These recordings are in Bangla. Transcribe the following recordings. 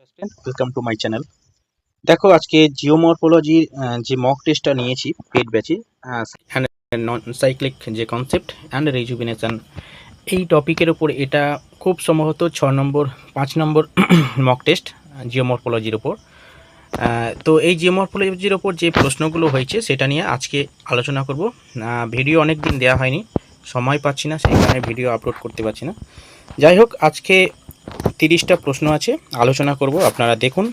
Welcome to my channel. দেখো আজকে জিওমরফোলজির যে মক টেস্টটা নিয়েছি পেড ব্যাচে অ্যান্ড নন সাইক্লিক যে কনসেপ্ট অ্যান্ড রিজুভিনেশন এই টপিকের ওপর এটা খুব সম্ভবত 6 নম্বর 5 নম্বর মক টেস্ট জিওমরফোলজির ওপর। তো এই জিওমরফোলজির ওপর যে প্রশ্নগুলো হয়েছে সেটা নিয়ে আজকে আলোচনা করব। ভিডিও অনেক দিন দেওয়া হয়নি, সময় পাচ্ছি না, সেই কারণে ভিডিও আপলোড করতে পারছি না। যাই হোক, আজকে 30টা প্রশ্ন আছে, আলোচনা করব। আপনারা দেখুন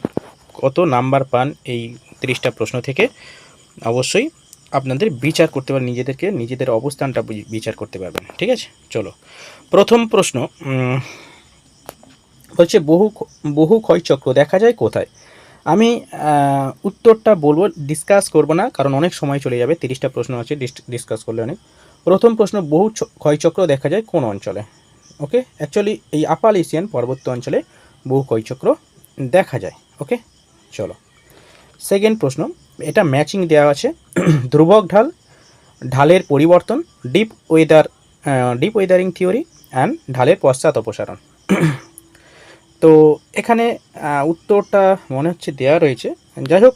কত নাম্বার পান এই 30টা প্রশ্ন থেকে। অবশ্যই আপনাদের বিচার করতে পারবেন, নিজেদের অবস্থানটা বিচার করতে পারবেন। ঠিক আছে, চলো। প্রথম প্রশ্ন হচ্ছে বহু ক্ষয়চক্র দেখা যায় কোথায়? আমি উত্তরটা বলবো, ডিসকাস করব না, কারণ অনেক সময় চলে যাবে। 30টা প্রশ্ন আছে, ডিসকাস করলে অনেক। প্রথম প্রশ্ন, বহু ক্ষয়চক্র দেখা যায় কোন অঞ্চলে? ওকে, অ্যাকচুয়ালি এই আপার এশিয়ান পার্বত্য অঞ্চলে বহু ক্ষয়চক্র দেখা যায়। ওকে, চলো। সেকেন্ড প্রশ্ন, এটা ম্যাচিং দেওয়া আছে। ধ্রুবক ঢালের পরিবর্তন, ডিপ ওয়েদারিং থিওরি অ্যান্ড ঢালের পশ্চাৎ অপসারণ। তো এখানে উত্তরটা মনে হচ্ছে দেওয়া রয়েছে। যাই হোক,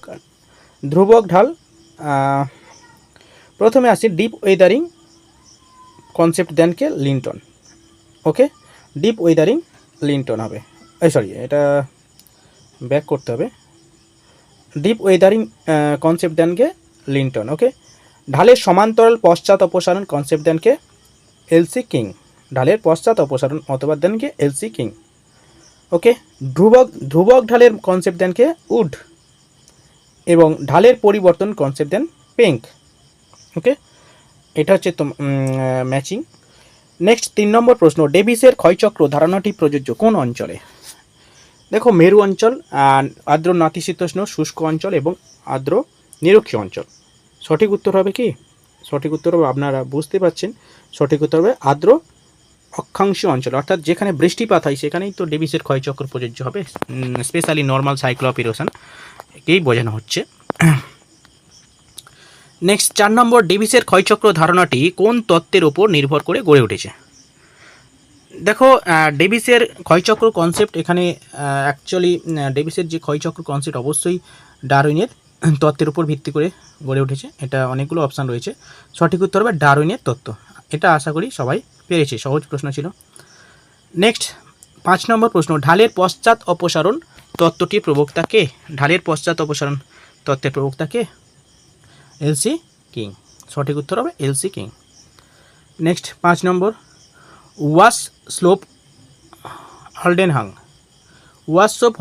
ধ্রুবক ঢাল, প্রথমে আসি ডিপ ওয়েদারিং কনসেপ্ট দেনকে Linton. Okay, deep weathering Linton হবে, সরি এটা ব্যাক করতে হবে। ডিপ ওয়েদারিং কনসেপ্ট দেনকে লিন্টন। ওকে, ঢালের সমান্তরাল পশ্চাৎ অপসারণ কনসেপ্ট দেনকে এলসি কিং। ঢালের পশ্চাৎ অপসারণ অথবা দেনকে এলসি কিং। ওকে, ধ্রুবক ঢালের কনসেপ্ট দেনকে উড, এবং ঢালের পরিবর্তন কনসেপ্ট দেন পেঙ্ক। ওকে, এটা হচ্ছে তো ম্যাচিং। নেক্সট 3 নম্বর প্রশ্ন, ডেভিসের ক্ষয়চক্র ধারণাটি প্রযোজ্য কোন অঞ্চলে? দেখো, মেরু অঞ্চল, আর্দ্র নাতিশীতোষ্ণ শুষ্ক অঞ্চল এবং আর্দ্র নিরক্ষীয় অঞ্চল। সঠিক উত্তর হবে কি? সঠিক উত্তর হবে, আপনারা বুঝতে পারছেন, সঠিক উত্তর হবে আর্দ্র অক্ষাংশীয় অঞ্চল, অর্থাৎ যেখানে বৃষ্টিপাত হয় সেখানেই তো ডেভিসের ক্ষয়চক্র প্রযোজ্য হবে। Specially normal cyclo of erosion কেই বোঝানো হচ্ছে। নেক্সট 4 নম্বর, ডেভিসের ক্ষয়চক্র ধারণাটি কোন তত্ত্বের ওপর নির্ভর করে গড়ে উঠেছে? দেখো, ডেভিসের ক্ষয়চক্র কনসেপ্ট এখানে অ্যাকচুয়ালি ডেভিসের যে ক্ষয়চক্র কনসেপ্ট অবশ্যই ডারউইনের তত্ত্বের উপর ভিত্তি করে গড়ে উঠেছে। এটা অনেকগুলো অপশান রয়েছে, সঠিক উত্তর হবে ডারউইনের তত্ত্ব। এটা আশা করি সবাই পেরেছে, সহজ প্রশ্ন ছিল। নেক্সট 5 নম্বর প্রশ্ন, ঢালের পশ্চাৎ অপসারণ তত্ত্বটির প্রবক্তা কে? ঢালের পশ্চাৎ অপসারণ তত্ত্বের প্রবক্তা কে? LC king. সঠিক উত্তর হবে এলসি কিং। নেক্সট 5 নম্বর, ওয়াশ স্লোপ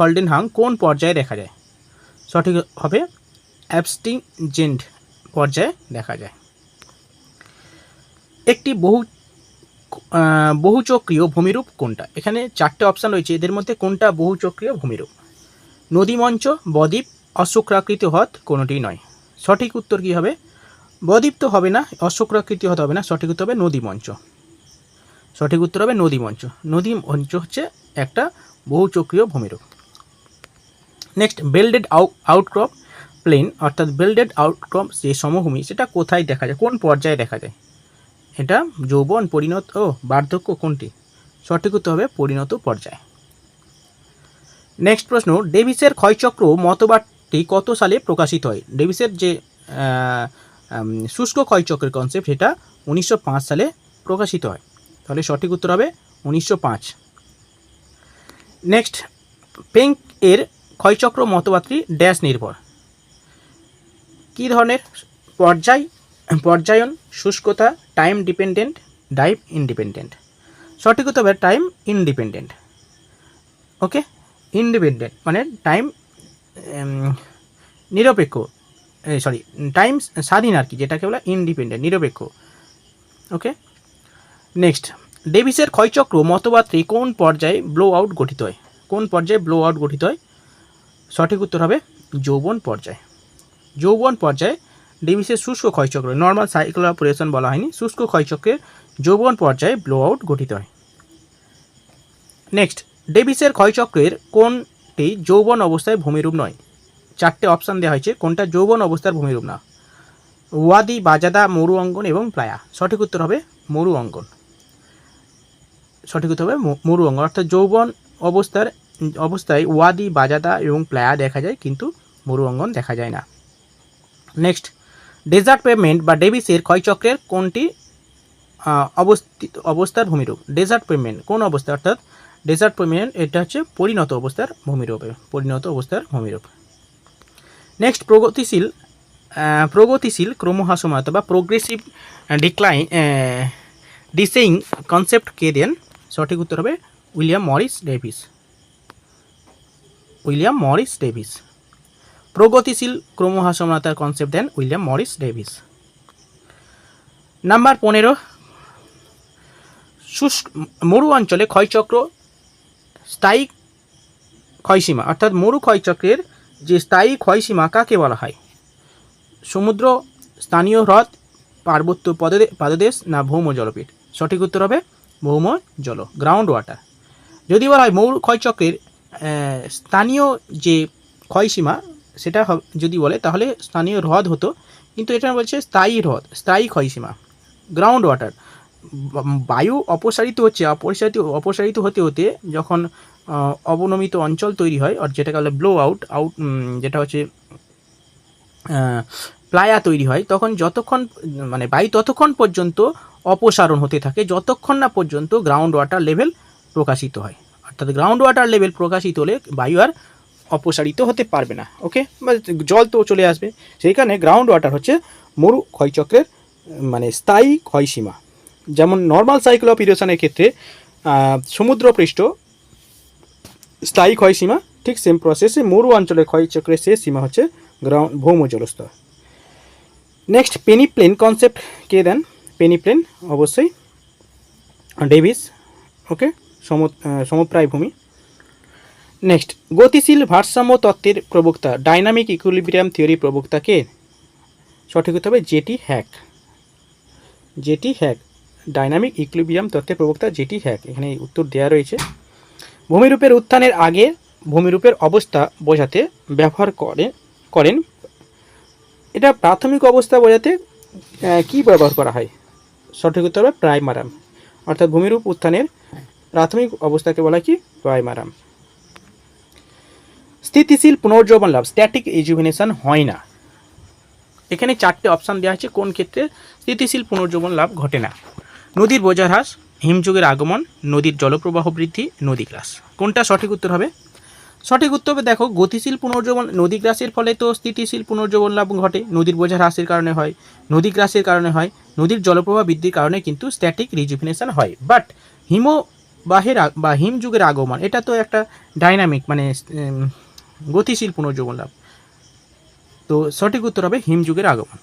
হলডেনহাং কোন পর্যায়ে দেখা যায়? সঠিক হবে অ্যাবস্টিনজেন্ট পর্যায়ে দেখা যায়। একটি বহুচক্রীয় ভূমিরূপ কোনটা? এখানে 4টে অপশান রয়েছে, এদের মধ্যে কোনটা বহুচক্রীয় ভূমিরূপ? নদীমঞ্চ, বদ্বীপ, অশ্বক্রাকৃতি হ্রদ, কোনোটি নয়। সঠিক উত্তর কী হবে? বদ্বীপ তো হবে না, অশ্বক্রাকৃতি হ্রদ হবে না, সঠিক উত্তর হবে নদীমঞ্চ। সঠিক উত্তর হবে নদীমঞ্চ। নদীমঞ্চ হচ্ছে একটা বহুচক্রীয় ভূমিরূপ। নেক্সট, বেল্টেড আউটক্রপ প্লেন, অর্থাৎ বেল্টেড আউটক্রপ যে সমভূমি, সেটা কোথায় দেখা যায়, কোন পর্যায়ে দেখা যায়? এটা যৌবন, পরিণত ও বার্ধক্য, কোনটি? সঠিক উত্তর হবে পরিণত পর্যায়ে। নেক্সট প্রশ্ন, ডেভিসের ক্ষয়চক্র মতবাদটি কত সালে প্রকাশিত হয়? ডেভিসের যে শুষ্ক ক্ষয়চক্রের কনসেপ্ট, সেটা 1905 সালে প্রকাশিত হয়। তাহলে সঠিক উত্তর হবে 1905। নেক্সট, পেঙ্ক এর ক্ষয়চক্র মতবাদটি ড্যাশ নির্ভর? কী ধরনের? পর্যায়ন, শুষ্কতা, টাইম ডিপেন্ডেন্ট, ডাইভ ইন্ডিপেন্ডেন্ট। সঠিক উত্তর হবে টাইম ইন্ডিপেন্ডেন্ট। ওকে, ইন্ডিপেন্ডেন্ট মানে টাইম নিরপেক্ষ, টাইম স্বাধীন আর কি, যেটাকে বলে ইন্ডিপেন্ডেন্ট, নিরপেক্ষ। ওকে, নেক্সট, ডেভিসের ক্ষয়চক্র মতবাদটি কোন পর্যায়ে ব্লো আউট গঠিত হয়? কোন পর্যায়ে ব্লো আউট গঠিত হয়? সঠিক উত্তর হবে যৌবন পর্যায়ে। যৌবন পর্যায়ে ডেভিসের শুষ্ক ক্ষয়চক্র, নর্মাল সাইক্লো অফ ইরোশন বলা হয়নি, শুষ্ক ক্ষয়চক্রের যৌবন পর্যায়ে ব্লো আউট গঠিত হয়। নেক্সট, ডেভিসের ক্ষয়চক্রের কোনটি যৌবন অবস্থায় ভূমিরূপ নয়? 4টে অপশান দেওয়া হয়েছে, কোনটা যৌবন অবস্থার ভূমিরূপ না? ওয়াদি, বাজাদা, মরু অঙ্গন এবং প্লায়া। সঠিক উত্তর হবে মরু অঙ্গন। সঠিক উত্তর হবে মরু অঙ্গন, অর্থাৎ যৌবন অবস্থার অবস্থায় ওয়াদি, বাজাদা এবং প্লায়া দেখা যায়, কিন্তু মরু অঙ্গন দেখা যায় না। নেক্সট, ডেজার্ট পেভমেন্ট বা ডেভিসের ক্ষয়চক্রের কোনটি অবস্থার ভূমিরূপ? ডেজার্ট পেভমেন্ট কোন অবস্থা, অর্থাৎ ডেজার্ট পেভমেন্ট এটা হচ্ছে পরিণত অবস্থার ভূমিরূপ। নেক্সট, প্রগতিশীল ক্রমহ্রাসমানতা বা প্রোগ্রেসিভ ডিসেইং কনসেপ্ট কে দেন? সঠিক উত্তর হবে উইলিয়াম মরিস ডেভিস। প্রগতিশীল ক্রমহ্রাসমানতার কনসেপ্ট দেন উইলিয়াম মরিস ডেভিস। নাম্বার 15, মরু অঞ্চলে ক্ষয়চক্র স্থায়ী ক্ষয়সীমা, অর্থাৎ মরু ক্ষয়চক্রের যে স্থায়ী ক্ষয়সীমা কাকে বলা হয়? সমুদ্র, স্থানীয় হ্রদ, পার্বত্য পাদদেশ না ভৌম জলপীঠ? সঠিক উত্তর হবে ভৌম জল, গ্রাউন্ড ওয়াটার। যদি বলা হয় মরু ক্ষয়চক্রের স্থানীয় যে ক্ষয়সীমা সেটা যদি বলে তাহলে স্থানীয় হ্রদ হতো, কিন্তু এটা বলছে স্থায়ী ক্ষয়সীমা, গ্রাউন্ড ওয়াটার। বায়ু অপসারিত হতে হতে যখন অবনমিত অঞ্চল তৈরি হয়, আর যেটাকে বলে ব্লো আউট, যেটা হচ্ছে প্লায়া তৈরি হয়, তখন বায়ু ততক্ষণ পর্যন্ত অপসারণ হতে থাকে যতক্ষণ না পর্যন্ত গ্রাউন্ড ওয়াটার লেভেল প্রকাশিত হয়। অর্থাৎ গ্রাউন্ড ওয়াটার লেভেল প্রকাশিত হলে বায়ু আর অপসারিত হতে পারবে না, ওকে, বা জল তো চলে আসবে। সেইখানে গ্রাউন্ড ওয়াটার হচ্ছে মরু ক্ষয়চক্রের স্থায়ী ক্ষয়সীমা। যেমন নর্মাল সাইকেল অফ ইরোশনের ক্ষেত্রে সমুদ্রপৃষ্ঠ স্থায়ী ক্ষয়সীমা, ঠিক সেম প্রসেসে মরু অঞ্চলের ক্ষয়চক্রের শেষ সীমা হচ্ছে ভৌম জলস্তর। নেক্সট, পেনিপ্লেন কনসেপ্ট কে দেন? পেনিপ্লেন অবশ্যই ডেভিস, ওকে, সমপ্রায় ভূমি। নেক্সট, গতিশীল ভারসাম্য তত্ত্বের প্রবক্তা, ডাইনামিক ইকুইলিব্রিয়াম থিওরি প্রবক্তা কে? সঠিক উত্তর হবে জেটি হ্যাক। ডাইনামিক ইকুইলিব্রিয়াম তত্ত্বের প্রবক্তা জেটি হ্যাক, এখানে উত্তর দেওয়া রয়েছে। ভূমিরূপের উত্থানের আগে ভূমিরূপের অবস্থা বোঝাতে ব্যবহার করেন, এটা প্রাথমিক অবস্থা বোঝাতে কি ব্যবহার করা হয়? সঠিক উত্তর হবে প্রাইমারাম, অর্থাৎ ভূমিরূপ উত্থানের প্রাথমিক অবস্থাকে বলা হয় কি? প্রাইমারাম। স্থিতিশীল পুনর্জীবন লাভ, স্ট্যাটিক রিজুভিনেশন হয় না। এখানে 4টে অপশান দেওয়া আছে কোন ক্ষেত্রে স্থিতিশীল পুনর্জীবন লাভ ঘটে না। নদীর বোঝা হ্রাস, হিমযুগের আগমন, নদীর জলপ্রবাহ বৃদ্ধি, নদী গ্রাস। কোনটা সঠিক উত্তর হবে? সঠিক উত্তর হবে, দেখো, গতিশীল পুনর্জীবন, নদী গ্রাসের ফলে তো স্থিতিশীল পুনর্জীবন লাভ ঘটে, নদীর বোঝা হ্রাসের কারণে হয়, নদী গ্রাসের কারণে হয়, নদীর জলপ্রবাহ বৃদ্ধির কারণে কিন্তু স্ট্যাটিক রিজুভিনেশন হয়। বাট হিমবাহের বা হিমযুগের আগমন এটা তো একটা ডাইনামিক গতিশীল পুনর্জীবন লাভ, তো সঠিক উত্তর হবে হিমযুগের আগমন।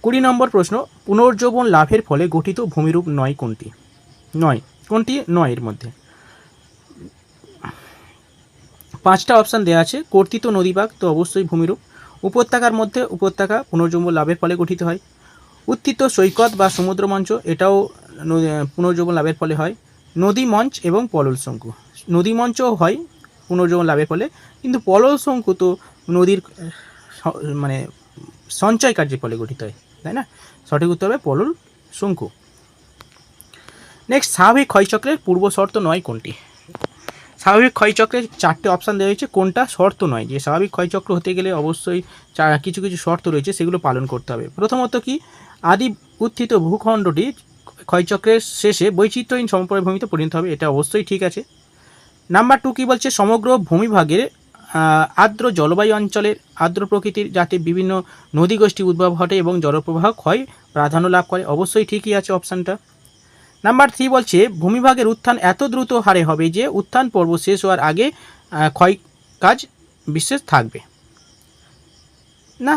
20 নম্বর প্রশ্ন, পুনর্জীবন লাভের ফলে গঠিত ভূমিরূপ কোনটি নয় এর মধ্যে 5টা অপশান দেওয়া আছে। কর্তিত নদীভাগ তো অবশ্যই ভূমিরূপ। উপত্যকার মধ্যে উপত্যকা পুনর্জীবন লাভের ফলে গঠিত হয়। উত্থিত সৈকত বা সমুদ্র মঞ্চ এটাও পুনর্জীবন লাভের ফলে হয়। নদী মঞ্চ এবং পলল শঙ্কু, নদী মঞ্চও হয় পুনর্জীবন লাভের ফলে, কিন্তু পলল শঙ্কু তো নদীর সঞ্চয় কার্যের ফলে গঠিত হয়, তাই না? সঠিক উত্তর হবে পলল শঙ্কু। নেক্সট, স্বাভাবিক ক্ষয়চক্রের পূর্ব শর্ত নয় কোনটি? স্বাভাবিক ক্ষয়চক্রের 4টে অপশান দেওয়া হয়েছে, কোনটা শর্ত নয়? যে স্বাভাবিক ক্ষয়চক্র হতে গেলে অবশ্যই কিছু শর্ত রয়েছে, সেগুলো পালন করতে হবে। প্রথমত কি, আদি উত্থিত ভূখণ্ডটি ক্ষয়চক্রের শেষে বৈচিত্র্যহীন সমপর্যায় ভূমিতে পরিণত হবে, এটা অবশ্যই ঠিক আছে। নাম্বার 2 কি বলছে, সমগ্র ভূমিভাগের আর্দ্র জলবায়ু অঞ্চলের আর্দ্র প্রকৃতির যাতে বিভিন্ন নদীগোষ্ঠী উদ্ভব ঘটে এবং জলপ্রবাহ ক্ষয় প্রাধান্য লাভ করে, অবশ্যই ঠিকই আছে অপশানটা। নাম্বার 3 বলছে ভূমিভাগের উত্থান এত দ্রুত হারে হবে যে উত্থান পর্ব শেষ হওয়ার আগে ক্ষয় কাজ বিশেষ থাকবে না,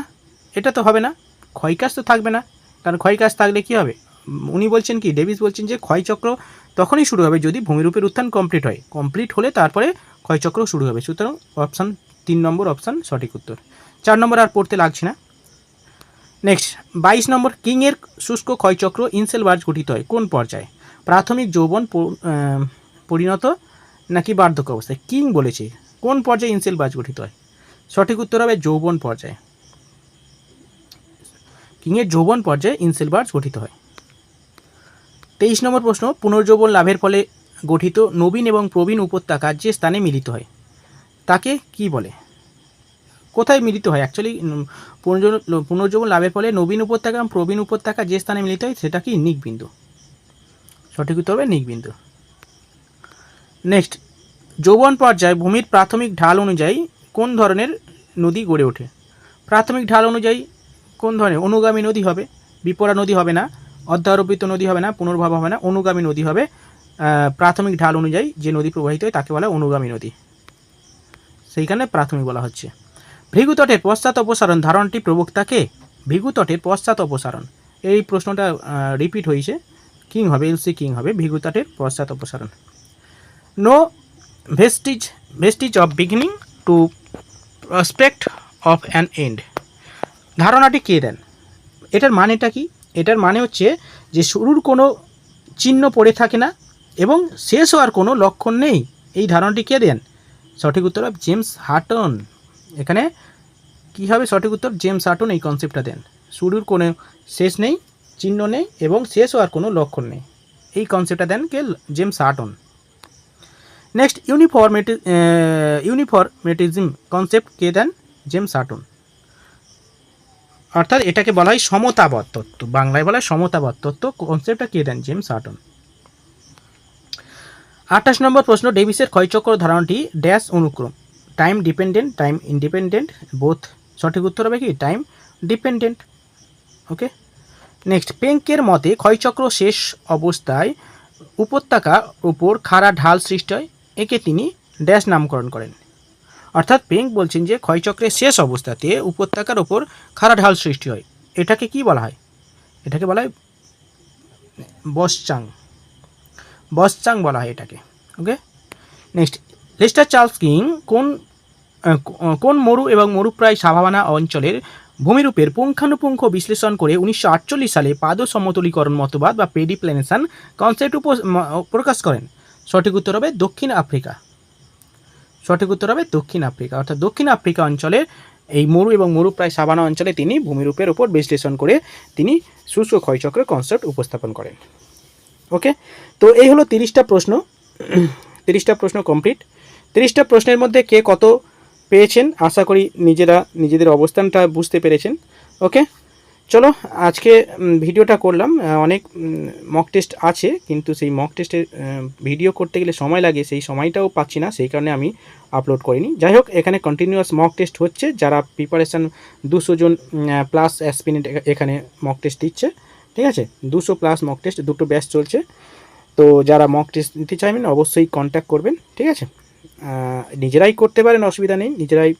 এটা তো হবে না, ক্ষয়কাজ তো থাকবে না, কারণ ক্ষয়কাজ থাকলে কি হবে? উনি বলছেন কি, ডেভিস বলছেন যে ক্ষয়চক্র তখনই শুরু হবে যদি ভূমিরূপের উত্থান কমপ্লিট হলে তারপরে ক্ষয়চক্র শুরু হবে। সুতরাং অপশান 3 নম্বর অপশান সঠিক উত্তর। 4 নম্বর আর পড়তে লাগছে না। নেক্সট, 22 নম্বর, কিংয়ের শুষ্ক ক্ষয়চক্র ইনসেলবার্জ গঠিত হয় কোন পর্যায়ে? প্রাথমিক যৌবন পরিণত নাকি বার্ধক্য অবস্থায়? কিং বলেছে, কোন পর্যায়ে ইনসেলবার্জ গঠিত হয়? সঠিক উত্তর হবে যৌবন পর্যায়ে। কিংয়ের যৌবন পর্যায়ে ইনসেলবার্জ গঠিত হয়। 23 নম্বর প্রশ্ন, পুনর্যৌবন লাভের ফলে গঠিত নবীন এবং প্রবীণ উপত্যকা যে স্থানে মিলিত হয় তাকে কি বলে? কোথায় মিলিত হয় অ্যাকচুয়ালি? পুনর্জন্ম লাভের ফলে নবীন উপত্যকা এবং প্রবীণ উপত্যকা যে স্থানে মিলিত হয় সেটা কি? নিকবিন্দু। সঠিক উত্তর হবে নিকবিন্দু। নেক্সট, যৌবন পর্যায়ে ভূমির প্রাথমিক ঢাল অনুযায়ী কোন ধরনের নদী গড়ে ওঠে? প্রাথমিক ঢাল অনুযায়ী কোন ধরনের? অনুগামী নদী হবে, বিপরা নদী হবে না, অধ্যারোপিত নদী হবে না, পুনর্ভব হবে না, অনুগামী নদী হবে। প্রাথমিক ঢাল অনুযায়ী যে নদী প্রবাহিত হয় তাকে বলা হয় অনুগামী নদী, সেইখানে প্রাথমিক বলা হচ্ছে। ভৃগুতটের পশ্চাৎ অপসারণ ধারণটি প্রবক্তাকে? ভৃগুতটের পশ্চাৎ অপসারণ, এই প্রশ্নটা রিপিট হয়েছে, কিং হবে, এলসি কিং হবে। ভৃগুতটের পশ্চাৎ অপসারণ। No vestige of beginning to prospect of an end, ধারণাটি কে দেন? এটার মানেটা কি? এটার মানে হচ্ছে যে শুরুর কোনো চিহ্ন পড়ে থাকে না এবং শেষ হওয়ার কোনো লক্ষণ নেই, এই ধারণাটি কে দেন? সঠিক উত্তর হবে জেমস হাটন। এখানে কী হবে সঠিক উত্তর? জেমস হাটন এই কনসেপ্টটা দেন। শুরুর কোনো শেষ নেই, চিহ্ন নেই এবং শেষ হওয়ার কোনো লক্ষণ নেই, এই কনসেপ্টটা দেন কে? James Hutton. Next, uniformitarianism concept কে দেন? James Hutton. অর্থাৎ এটাকে বলা হয় সমতাবাদ তত্ত্ব, বাংলায় বলা হয় সমতাবাদ তত্ত্ব, কনসেপ্টটা কে দেন? James Hutton. 28 নম্বর প্রশ্ন, ডেভিসের ক্ষয়চক্র ধারণাটি ড্যাশ অনুক্রম? Time dependent, time independent, both. সঠিক উত্তর হবে কি? Time dependent. ওকে। নেক্সট, পেঙ্কের মতে ক্ষয়চক্র শেষ অবস্থায় উপত্যকার উপর খাড়া ঢাল সৃষ্টি হয়, একে তিনি ড্যাশ নামকরণ করেন? অর্থাৎ পেঙ্ক বলছেন যে ক্ষয়চক্রের শেষ অবস্থাতে উপত্যকার ওপর খাড়া ঢাল সৃষ্টি হয়, এটাকে কি বলা হয়? এটাকে বলা হয় বসচাং বলা হয় এটাকে। ওকে। নেক্সট, লেস্টার চার্লস কিং কোন মরু এবং মরুপ্রায় সাভানা অঞ্চলের ভূমিরূপের পুঙ্খানুপুঙ্খ বিশ্লেষণ করে 1948 সালে পাদ সমতলীকরণ মতবাদ বা পেডিপ্লেনেশন কনসেপ্ট প্রকাশ করেন? সঠিক উত্তর হবে দক্ষিণ আফ্রিকা। সঠিক উত্তর হবে দক্ষিণ আফ্রিকা। অর্থাৎ দক্ষিণ আফ্রিকা অঞ্চলের এই মরু এবং মরুপ্রায় সাভানা অঞ্চলে তিনি ভূমিরূপের উপর বিশ্লেষণ করে তিনি শুষ্ক ক্ষয়চক্রের কনসেপ্ট উপস্থাপন করেন। ওকে। তো এই হলো 30টা প্রশ্ন। 30টা প্রশ্ন কমপ্লিট। 30টা প্রশ্নের মধ্যে কে কত পেয়েছেন আশা করি নিজেদের অবস্থানটা বুঝতে পেরেছেন। ওকে, চলো আজকে ভিডিওটা করলাম। অনেক মক টেস্ট আছে, কিন্তু সেই মক টেস্টের ভিডিও করতে গেলে সময় লাগে, সেই সময়টাও পাচ্ছি না, সেই কারণে আমি আপলোড করিনি। যাই হোক, এখানে কন্টিনিউয়াস মক টেস্ট হচ্ছে, যারা প্রিপারেশান 200 জন প্লাস অ্যাসপিরেন্ট এখানে মক টেস্ট দিচ্ছে, ঠিক আছে? 200 প্লাস মক টেস্ট, দুটো ব্যাচ চলছে। তো যারা মক টেস্ট দিতে চাইবেন অবশ্যই কন্ট্যাক্ট করবেন, ঠিক আছে? নিজেরাই করতে পারেন, অসুবিধা নেই, নিজেরাই।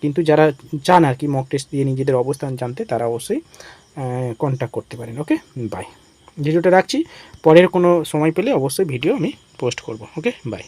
কিন্তু যারা চান আর কি মক টেস্ট দিয়ে নিজেদের অবস্থান জানতে, তারা অবশ্যই কন্ট্যাক্ট করতে পারেন। ওকে, বাই। ভিডিওটা রাখছি, পরের কোনো সময় পেলে অবশ্যই ভিডিও আমি পোস্ট করব। ওকে, বাই।